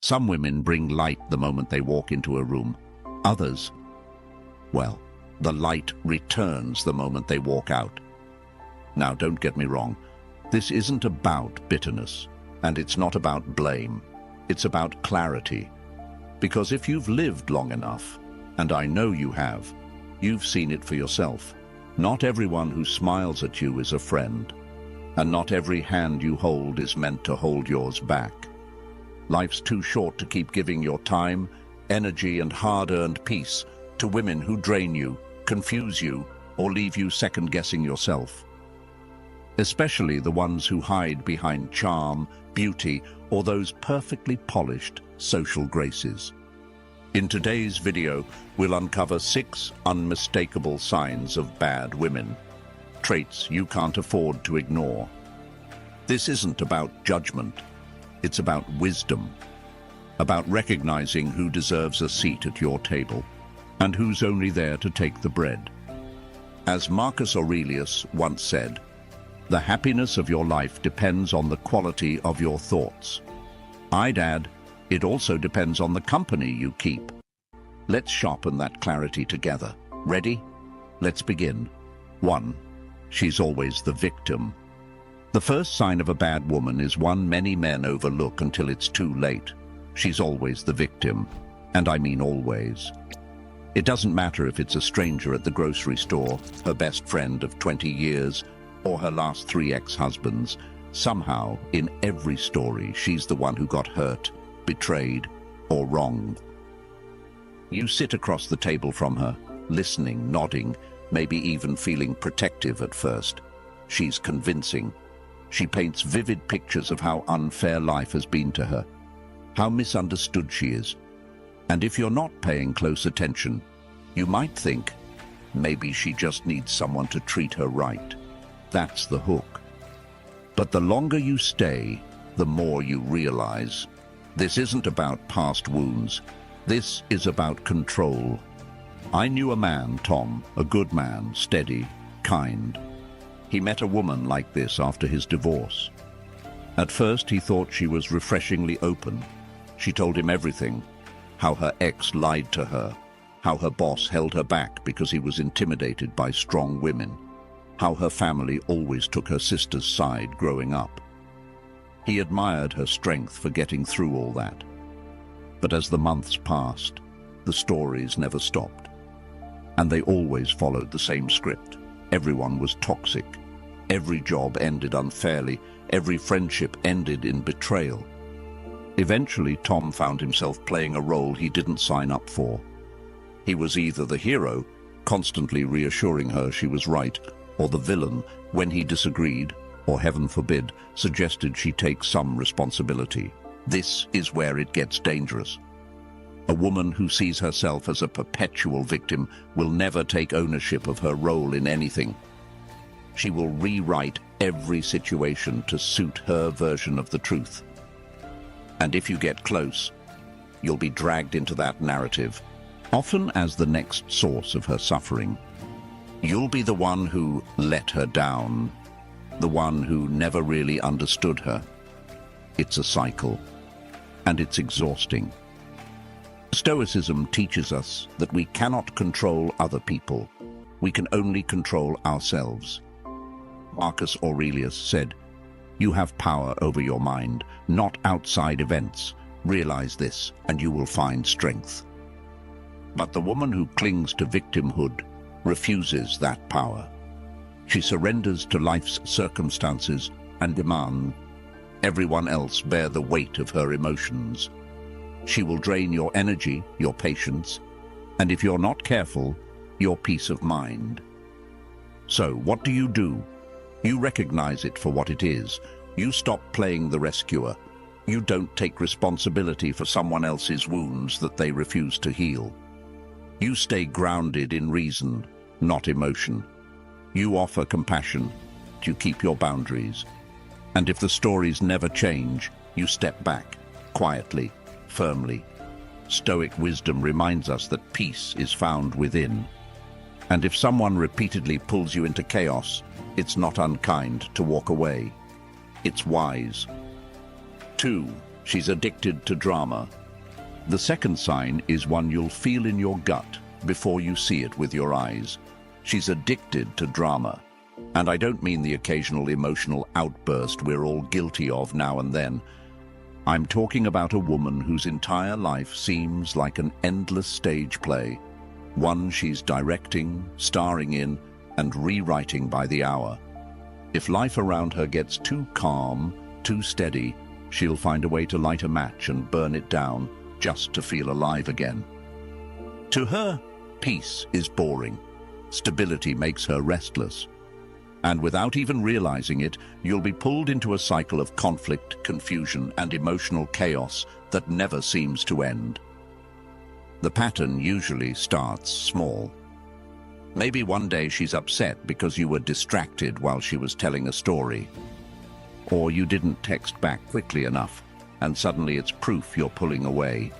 Some women bring light the moment they walk into a room. Others, well, the light returns the moment they walk out. Now, don't get me wrong. This isn't about bitterness, and it's not about blame. It's about clarity. Because if you've lived long enough, and I know you have, you've seen it for yourself. Not everyone who smiles at you is a friend, and not every hand you hold is meant to hold yours back. Life's too short to keep giving your time, energy, and hard-earned peace to women who drain you, confuse you, or leave you second-guessing yourself. Especially the ones who hide behind charm, beauty, or those perfectly polished social graces. In today's video, we'll uncover 6 unmistakable signs of bad women, traits you can't afford to ignore. This isn't about judgment, it's about wisdom, about recognizing who deserves a seat at your table and who's only there to take the bread. As Marcus Aurelius once said, "The happiness of your life depends on the quality of your thoughts." I'd add, it also depends on the company you keep. Let's sharpen that clarity together. Ready? Let's begin. 1. She's always the victim. The first sign of a bad woman is one many men overlook until it's too late. She's always the victim, and I mean always. It doesn't matter if it's a stranger at the grocery store, her best friend of 20 years, or her last 3 ex-husbands. Somehow, in every story, she's the one who got hurt, betrayed, or wronged. You sit across the table from her, listening, nodding, maybe even feeling protective at first. She's convincing. She paints vivid pictures of how unfair life has been to her, how misunderstood she is. And if you're not paying close attention, you might think, maybe she just needs someone to treat her right. That's the hook. But the longer you stay, the more you realize. This isn't about past wounds. This is about control. I knew a man, Tom, a good man, steady, kind. He met a woman like this after his divorce. At first, he thought she was refreshingly open. She told him everything, how her ex lied to her, how her boss held her back because he was intimidated by strong women, how her family always took her sister's side growing up. He admired her strength for getting through all that. But as the months passed, the stories never stopped. And they always followed the same script. Everyone was toxic. Every job ended unfairly. Every friendship ended in betrayal. Eventually, Tom found himself playing a role he didn't sign up for. He was either the hero, constantly reassuring her she was right, or the villain when he disagreed, or heaven forbid, suggested she take some responsibility. This is where it gets dangerous. A woman who sees herself as a perpetual victim will never take ownership of her role in anything. She will rewrite every situation to suit her version of the truth. And if you get close, you'll be dragged into that narrative, often as the next source of her suffering. You'll be the one who let her down, the one who never really understood her. It's a cycle, and it's exhausting. Stoicism teaches us that we cannot control other people. We can only control ourselves. Marcus Aurelius said, "You have power over your mind, not outside events. Realize this, and you will find strength." But the woman who clings to victimhood refuses that power. She surrenders to life's circumstances and demands everyone else bear the weight of her emotions. She will drain your energy, your patience, and if you're not careful, your peace of mind. So, what do? You recognize it for what it is. You stop playing the rescuer. You don't take responsibility for someone else's wounds that they refuse to heal. You stay grounded in reason, not emotion. You offer compassion. You keep your boundaries. And if the stories never change, you step back, quietly, firmly. Stoic wisdom reminds us that peace is found within. And if someone repeatedly pulls you into chaos, it's not unkind to walk away. It's wise. 2. She's addicted to drama. The second sign is one you'll feel in your gut before you see it with your eyes. She's addicted to drama. And I don't mean the occasional emotional outburst we're all guilty of now and then. I'm talking about a woman whose entire life seems like an endless stage play, one she's directing, starring in, and rewriting by the hour. If life around her gets too calm, too steady, she'll find a way to light a match and burn it down just to feel alive again. To her, peace is boring. Stability makes her restless. And without even realizing it, you'll be pulled into a cycle of conflict, confusion, and emotional chaos that never seems to end. The pattern usually starts small. Maybe one day she's upset because you were distracted while she was telling a story. Or you didn't text back quickly enough, and suddenly it's proof you're pulling away.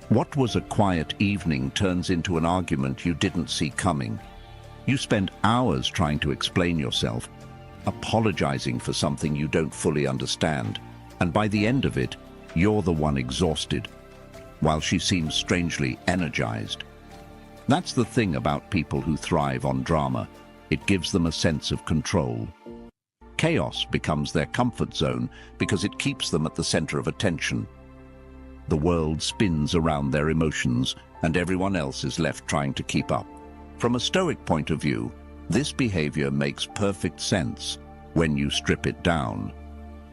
What was a quiet evening turns into an argument you didn't see coming. You spend hours trying to explain yourself, apologizing for something you don't fully understand, and by the end of it, you're the one exhausted, while she seems strangely energized. That's the thing about people who thrive on drama. It gives them a sense of control. Chaos becomes their comfort zone because it keeps them at the center of attention. The world spins around their emotions, and everyone else is left trying to keep up. From a Stoic point of view, this behavior makes perfect sense when you strip it down.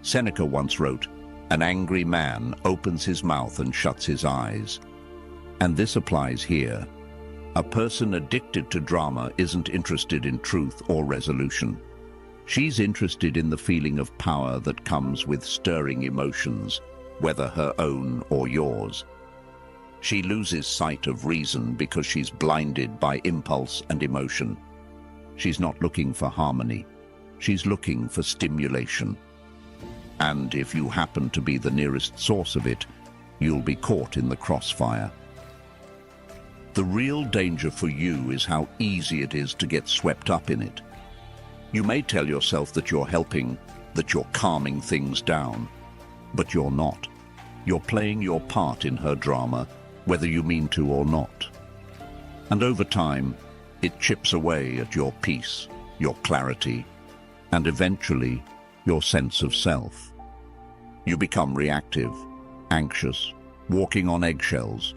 Seneca once wrote, "An angry man opens his mouth and shuts his eyes." And this applies here. A person addicted to drama isn't interested in truth or resolution. She's interested in the feeling of power that comes with stirring emotions, whether her own or yours. She loses sight of reason because she's blinded by impulse and emotion. She's not looking for harmony. She's looking for stimulation. And if you happen to be the nearest source of it, you'll be caught in the crossfire. The real danger for you is how easy it is to get swept up in it. You may tell yourself that you're helping, that you're calming things down, but you're not. You're playing your part in her drama, whether you mean to or not. And over time, it chips away at your peace, your clarity, and eventually, your sense of self. You become reactive, anxious, walking on eggshells,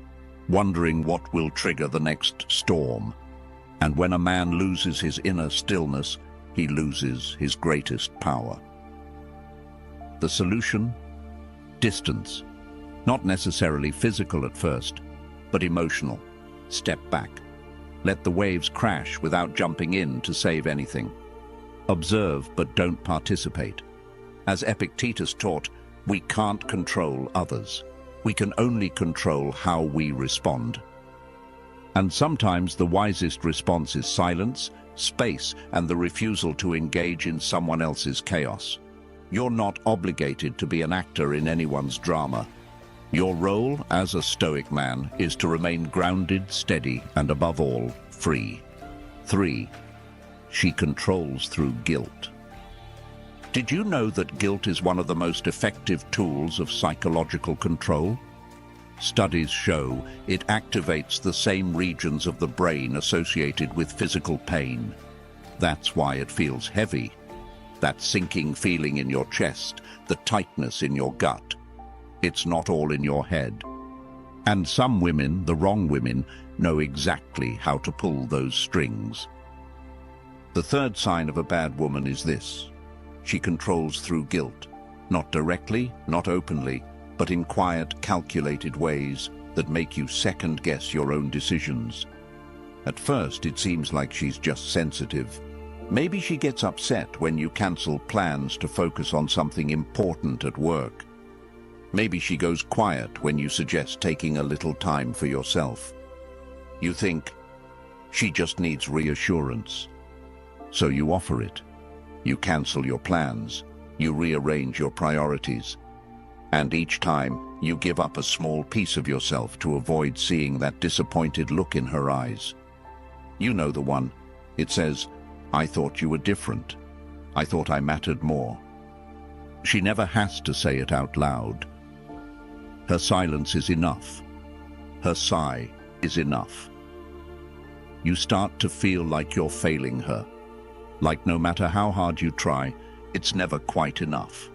wondering what will trigger the next storm. And when a man loses his inner stillness, he loses his greatest power. The solution? Distance. Not necessarily physical at first, but emotional. Step back. Let the waves crash without jumping in to save anything. Observe, but don't participate. As Epictetus taught, we can't control others. We can only control how we respond. And sometimes the wisest response is silence, space, and the refusal to engage in someone else's chaos. You're not obligated to be an actor in anyone's drama. Your role as a Stoic man is to remain grounded, steady, and above all, free. 3. She controls through guilt. Did you know that guilt is one of the most effective tools of psychological control? Studies show it activates the same regions of the brain associated with physical pain. That's why it feels heavy. That sinking feeling in your chest, the tightness in your gut. It's not all in your head. And some women, the wrong women, know exactly how to pull those strings. The third sign of a bad woman is this. She controls through guilt, not directly, not openly, but in quiet, calculated ways that make you second-guess your own decisions. At first, it seems like she's just sensitive. Maybe she gets upset when you cancel plans to focus on something important at work. Maybe she goes quiet when you suggest taking a little time for yourself. You think, she just needs reassurance. So you offer it. You cancel your plans. You rearrange your priorities. And each time, you give up a small piece of yourself to avoid seeing that disappointed look in her eyes. You know the one. It says, "I thought you were different. I thought I mattered more." She never has to say it out loud. Her silence is enough. Her sigh is enough. You start to feel like you're failing her, like no matter how hard you try, it's never quite enough.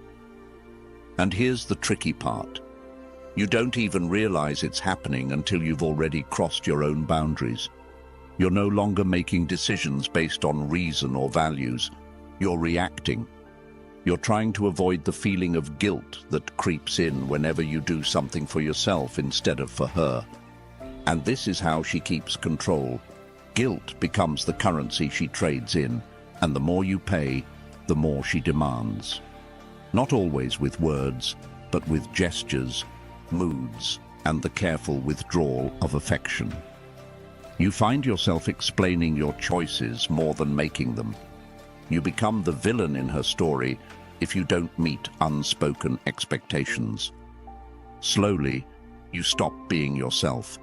And here's the tricky part. You don't even realize it's happening until you've already crossed your own boundaries. You're no longer making decisions based on reason or values. You're reacting. You're trying to avoid the feeling of guilt that creeps in whenever you do something for yourself instead of for her. And this is how she keeps control. Guilt becomes the currency she trades in, and the more you pay, the more she demands. Not always with words, but with gestures, moods, and the careful withdrawal of affection. You find yourself explaining your choices more than making them. You become the villain in her story if you don't meet unspoken expectations. Slowly, you stop being yourself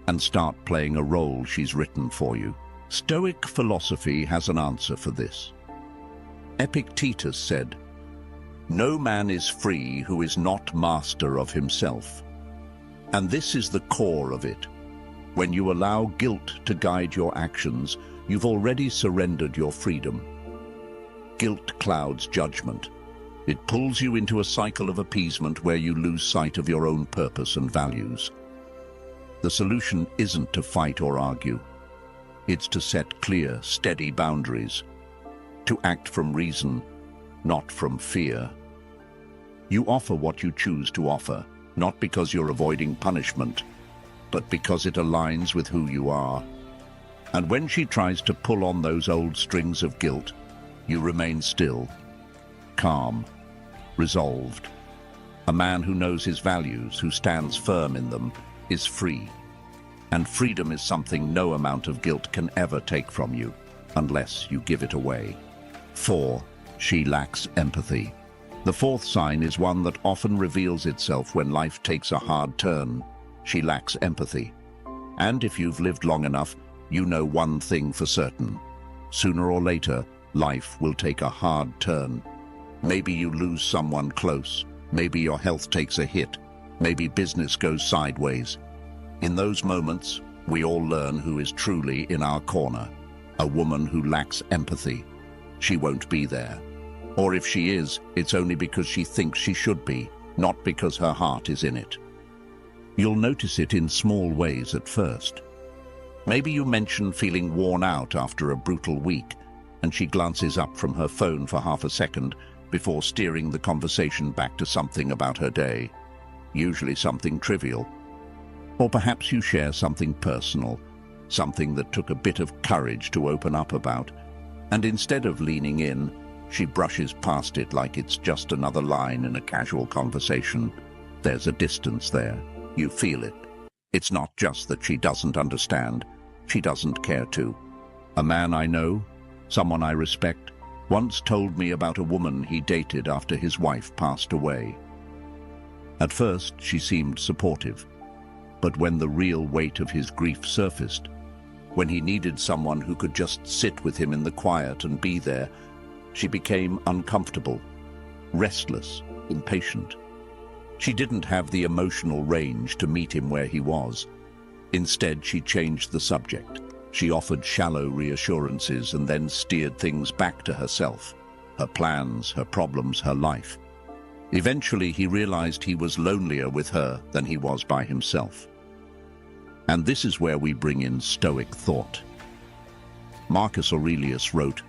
and start playing a role she's written for you. Stoic philosophy has an answer for this. Epictetus said, "No man is free who is not master of himself." And this is the core of it. When you allow guilt to guide your actions, you've already surrendered your freedom. Guilt clouds judgment. It pulls you into a cycle of appeasement where you lose sight of your own purpose and values. The solution isn't to fight or argue. It's to set clear, steady boundaries. To act from reason, not from fear. You offer what you choose to offer, not because you're avoiding punishment, but because it aligns with who you are. And when she tries to pull on those old strings of guilt, you remain still, calm, resolved. A man who knows his values, who stands firm in them, is free. And freedom is something no amount of guilt can ever take from you, unless you give it away. 4. She lacks empathy. The fourth sign is one that often reveals itself when life takes a hard turn. She lacks empathy. And if you've lived long enough, you know one thing for certain. Sooner or later, life will take a hard turn. Maybe you lose someone close. Maybe your health takes a hit. Maybe business goes sideways. In those moments, we all learn who is truly in our corner. A woman who lacks empathy. She won't be there. Or if she is, it's only because she thinks she should be, not because her heart is in it. You'll notice it in small ways at first. Maybe you mention feeling worn out after a brutal week, and she glances up from her phone for half a second before steering the conversation back to something about her day, usually something trivial. Or perhaps you share something personal, something that took a bit of courage to open up about, and instead of leaning in, she brushes past it like it's just another line in a casual conversation. There's a distance there. You feel it. It's not just that she doesn't understand. She doesn't care to. A man I know, someone I respect, once told me about a woman he dated after his wife passed away. At first, she seemed supportive. But when the real weight of his grief surfaced, when he needed someone who could just sit with him in the quiet and be there, she became uncomfortable, restless, impatient. She didn't have the emotional range to meet him where he was. Instead, she changed the subject. She offered shallow reassurances and then steered things back to herself, her plans, her problems, her life. Eventually, he realized he was lonelier with her than he was by himself. And this is where we bring in Stoic thought. Marcus Aurelius wrote,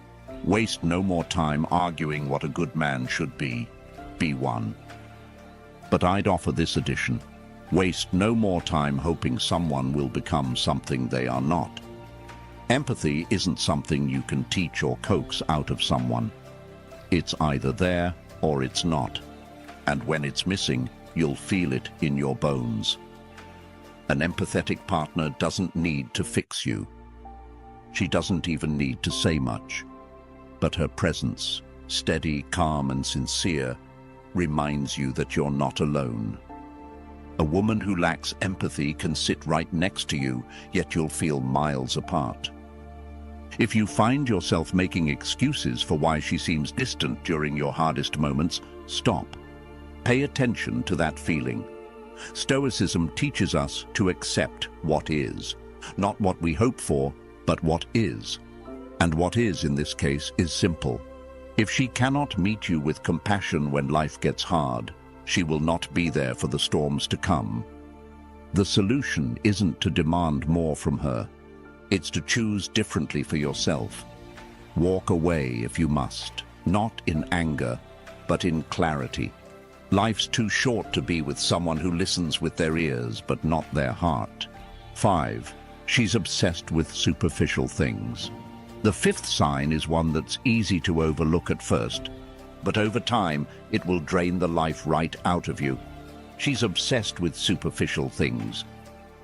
"Waste no more time arguing what a good man should be one." But I'd offer this addition: waste no more time hoping someone will become something they are not. Empathy isn't something you can teach or coax out of someone. It's either there or it's not. And when it's missing, you'll feel it in your bones. An empathetic partner doesn't need to fix you. She doesn't even need to say much. But her presence, steady, calm, and sincere, reminds you that you're not alone. A woman who lacks empathy can sit right next to you, yet you'll feel miles apart. If you find yourself making excuses for why she seems distant during your hardest moments, stop. Pay attention to that feeling. Stoicism teaches us to accept what is. Not what we hope for, but what is. And what is, in this case, is simple. If she cannot meet you with compassion when life gets hard, she will not be there for the storms to come. The solution isn't to demand more from her. It's to choose differently for yourself. Walk away if you must, not in anger, but in clarity. Life's too short to be with someone who listens with their ears, but not their heart. 5. She's obsessed with superficial things. The fifth sign is one that's easy to overlook at first, but over time it will drain the life right out of you. She's obsessed with superficial things.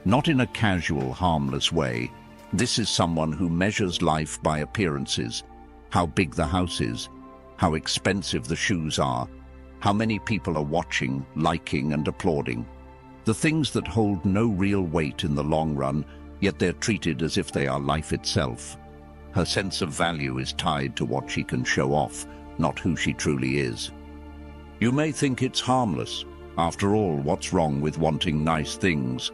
Not in a casual, harmless way. This is someone who measures life by appearances. How big the house is, how expensive the shoes are, how many people are watching, liking and applauding. The things that hold no real weight in the long run, yet they're treated as if they are life itself. Her sense of value is tied to what she can show off, not who she truly is. You may think it's harmless. After all, what's wrong with wanting nice things?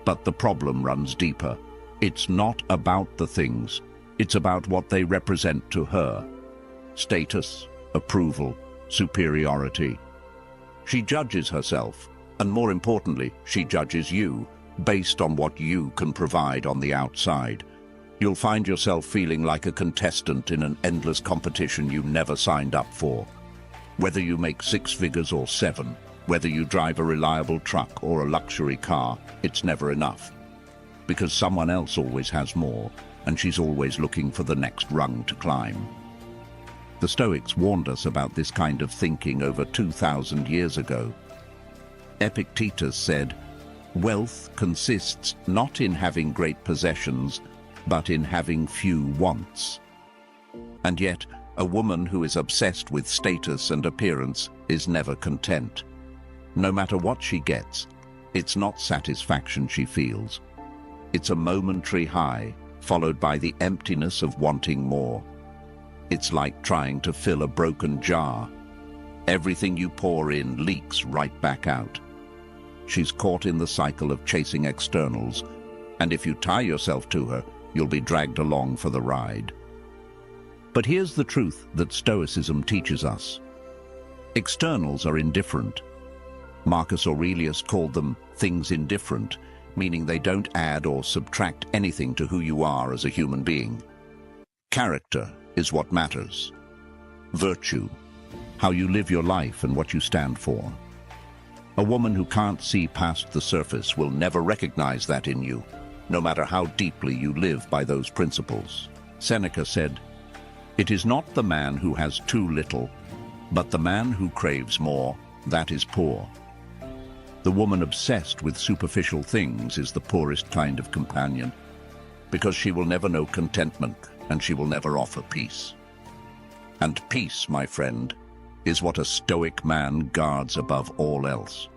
But the problem runs deeper. It's not about the things. It's about what they represent to her. Status, approval, superiority. She judges herself, and more importantly, she judges you, based on what you can provide on the outside. You'll find yourself feeling like a contestant in an endless competition you never signed up for. Whether you make 6 figures or 7, whether you drive a reliable truck or a luxury car, it's never enough. Because someone else always has more, and she's always looking for the next rung to climb. The Stoics warned us about this kind of thinking over 2,000 years ago. Epictetus said, "Wealth consists not in having great possessions, but in having few wants." And yet, a woman who is obsessed with status and appearance is never content. No matter what she gets, it's not satisfaction she feels. It's a momentary high, followed by the emptiness of wanting more. It's like trying to fill a broken jar. Everything you pour in leaks right back out. She's caught in the cycle of chasing externals, and if you tie yourself to her, you'll be dragged along for the ride. But here's the truth that Stoicism teaches us. Externals are indifferent. Marcus Aurelius called them things indifferent, meaning they don't add or subtract anything to who you are as a human being. Character is what matters. Virtue, how you live your life and what you stand for. A woman who can't see past the surface will never recognize that in you, no matter how deeply you live by those principles. Seneca said, "It is not the man who has too little, but the man who craves more, that is poor." The woman obsessed with superficial things is the poorest kind of companion, because she will never know contentment and she will never offer peace. And peace, my friend, is what a Stoic man guards above all else.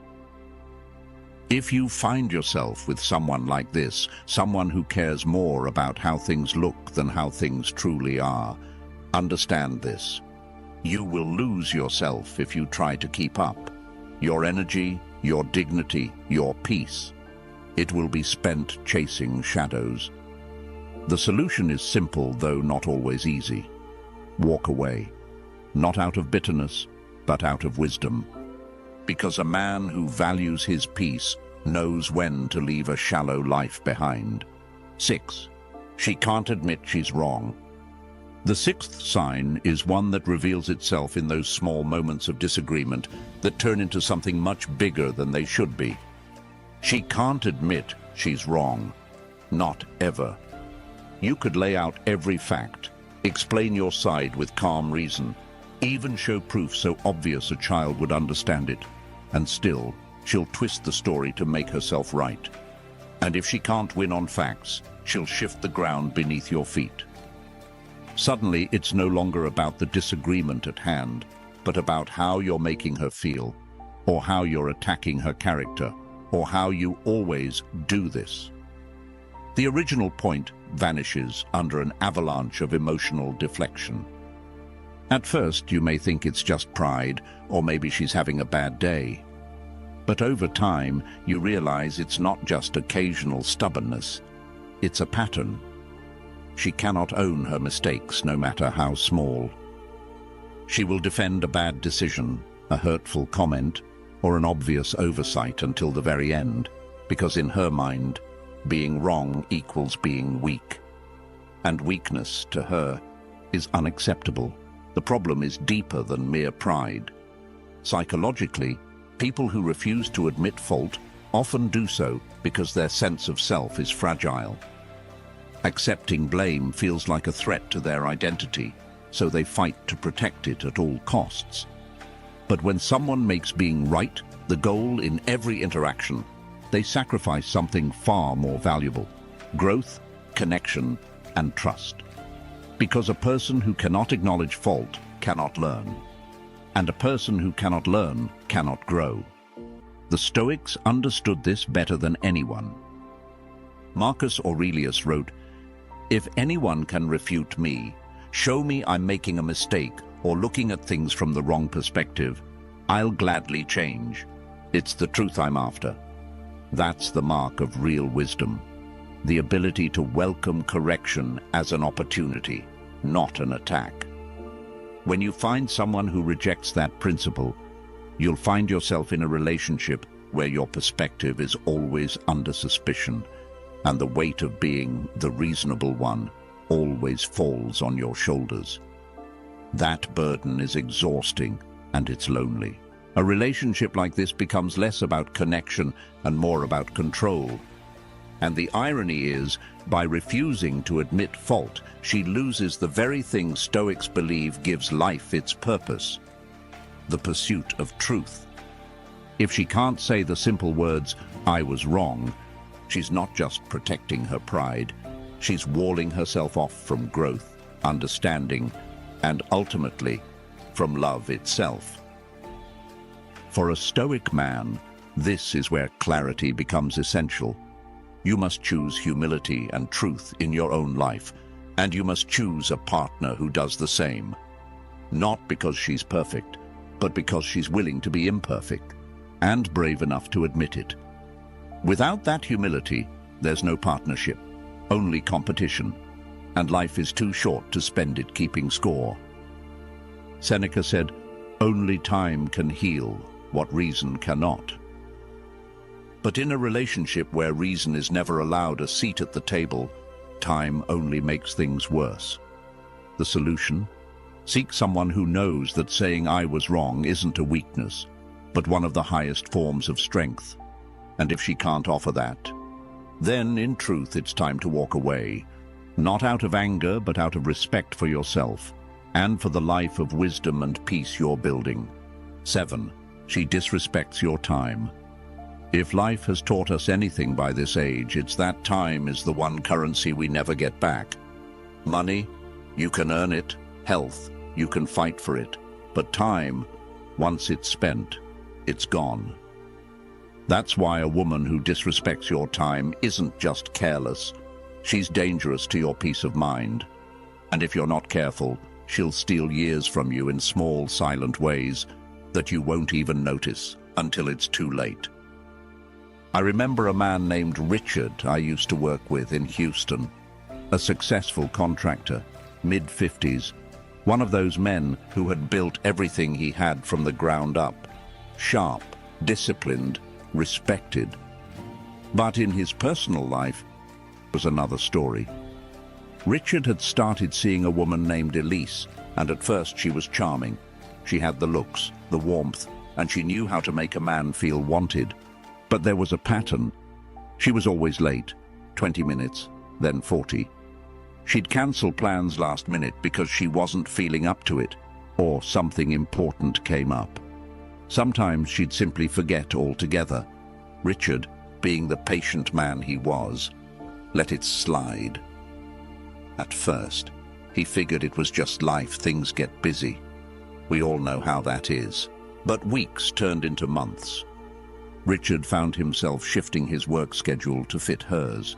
If you find yourself with someone like this, someone who cares more about how things look than how things truly are, understand this. You will lose yourself if you try to keep up. Your energy, your dignity, your peace. It will be spent chasing shadows. The solution is simple, though not always easy. Walk away, not out of bitterness, but out of wisdom. Because a man who values his peace knows when to leave a shallow life behind. 6. She can't admit she's wrong. The sixth sign is one that reveals itself in those small moments of disagreement that turn into something much bigger than they should be. She can't admit she's wrong. Not ever. You could lay out every fact, explain your side with calm reason, even show proof so obvious a child would understand it, and still, she'll twist the story to make herself right. And if she can't win on facts, she'll shift the ground beneath your feet. Suddenly, it's no longer about the disagreement at hand, but about how you're making her feel, or how you're attacking her character, or how you always do this. The original point vanishes under an avalanche of emotional deflection. At first, you may think it's just pride, or maybe she's having a bad day. But over time, you realize it's not just occasional stubbornness. It's a pattern. She cannot own her mistakes, no matter how small. She will defend a bad decision, a hurtful comment, or an obvious oversight until the very end, because in her mind, being wrong equals being weak. And weakness, to her, is unacceptable. The problem is deeper than mere pride. Psychologically, people who refuse to admit fault often do so because their sense of self is fragile. Accepting blame feels like a threat to their identity, so they fight to protect it at all costs. But when someone makes being right the goal in every interaction, they sacrifice something far more valuable: growth, connection, and trust. Because a person who cannot acknowledge fault cannot learn, and a person who cannot learn cannot grow. The Stoics understood this better than anyone. Marcus Aurelius wrote, "If anyone can refute me, show me I'm making a mistake or looking at things from the wrong perspective, I'll gladly change. It's the truth I'm after." That's the mark of real wisdom, the ability to welcome correction as an opportunity, not an attack. When you find someone who rejects that principle, you'll find yourself in a relationship where your perspective is always under suspicion, and the weight of being the reasonable one always falls on your shoulders. That burden is exhausting, and it's lonely. A relationship like this becomes less about connection and more about control. And the irony is, by refusing to admit fault, she loses the very thing Stoics believe gives life its purpose: the pursuit of truth. If she can't say the simple words, "I was wrong," she's not just protecting her pride, she's walling herself off from growth, understanding, and ultimately, from love itself. For a Stoic man, this is where clarity becomes essential. You must choose humility and truth in your own life, and you must choose a partner who does the same. Not because she's perfect, but because she's willing to be imperfect, and brave enough to admit it. Without that humility, there's no partnership, only competition, and life is too short to spend it keeping score. Seneca said, "Only time can heal what reason cannot." But in a relationship where reason is never allowed a seat at the table, time only makes things worse. The solution? Seek someone who knows that saying "I was wrong" isn't a weakness, but one of the highest forms of strength. And if she can't offer that, then in truth it's time to walk away, not out of anger but out of respect for yourself and for the life of wisdom and peace you're building. 7. She disrespects your time. If life has taught us anything by this age, it's that time is the one currency we never get back. Money, you can earn it. Health, you can fight for it. But time, once it's spent, it's gone. That's why a woman who disrespects your time isn't just careless. She's dangerous to your peace of mind. And if you're not careful, she'll steal years from you in small, silent ways that you won't even notice until it's too late. I remember a man named Richard I used to work with in Houston, a successful contractor, mid-50s, one of those men who had built everything he had from the ground up, sharp, disciplined, respected. But in his personal life was another story. Richard had started seeing a woman named Elise, and at first she was charming. She had the looks, the warmth, and she knew how to make a man feel wanted. But there was a pattern. She was always late, 20 minutes, then 40. She'd cancel plans last minute because she wasn't feeling up to it, or something important came up. Sometimes she'd simply forget altogether. Richard, being the patient man he was, let it slide. At first, he figured it was just life, things get busy. We all know how that is. But weeks turned into months. Richard found himself shifting his work schedule to fit hers.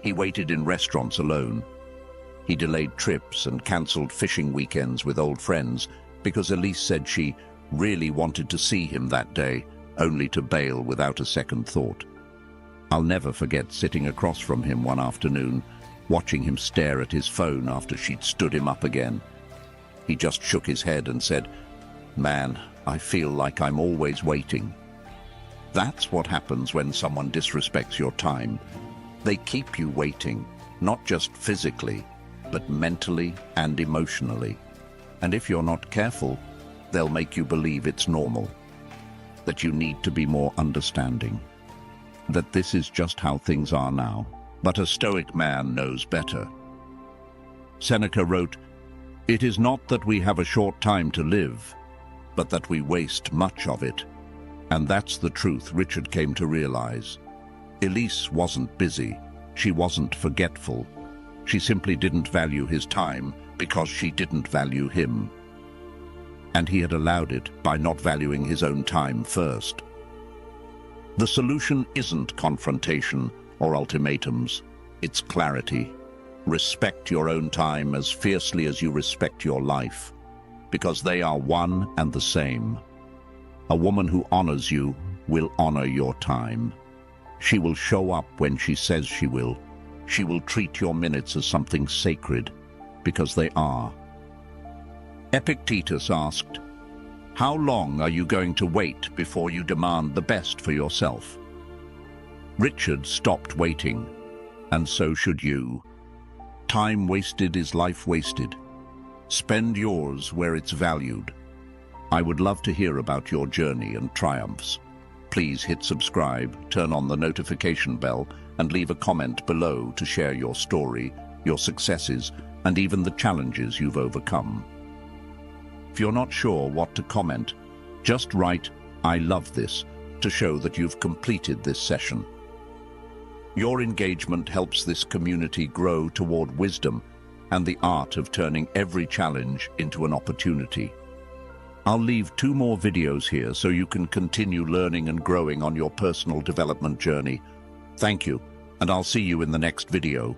He waited in restaurants alone. He delayed trips and cancelled fishing weekends with old friends because Elise said she really wanted to see him that day, only to bail without a second thought. I'll never forget sitting across from him one afternoon, watching him stare at his phone after she'd stood him up again. He just shook his head and said, "Man, I feel like I'm always waiting." That's what happens when someone disrespects your time. They keep you waiting, not just physically, but mentally and emotionally. And if you're not careful, they'll make you believe it's normal, that you need to be more understanding, that this is just how things are now. But a Stoic man knows better. Seneca wrote, "It is not that we have a short time to live, but that we waste much of it." And that's the truth Richard came to realize. Elise wasn't busy. She wasn't forgetful. She simply didn't value his time because she didn't value him. And he had allowed it by not valuing his own time first. The solution isn't confrontation or ultimatums. It's clarity. Respect your own time as fiercely as you respect your life, because they are one and the same. A woman who honors you will honor your time. She will show up when she says she will. She will treat your minutes as something sacred, because they are. Epictetus asked, "How long are you going to wait before you demand the best for yourself?" Richard stopped waiting, and so should you. Time wasted is life wasted. Spend yours where it's valued. I would love to hear about your journey and triumphs. Please hit subscribe, turn on the notification bell, and leave a comment below to share your story, your successes, and even the challenges you've overcome. If you're not sure what to comment, just write, "I love this," to show that you've completed this session. Your engagement helps this community grow toward wisdom and the art of turning every challenge into an opportunity. I'll leave 2 more videos here so you can continue learning and growing on your personal development journey. Thank you, and I'll see you in the next video.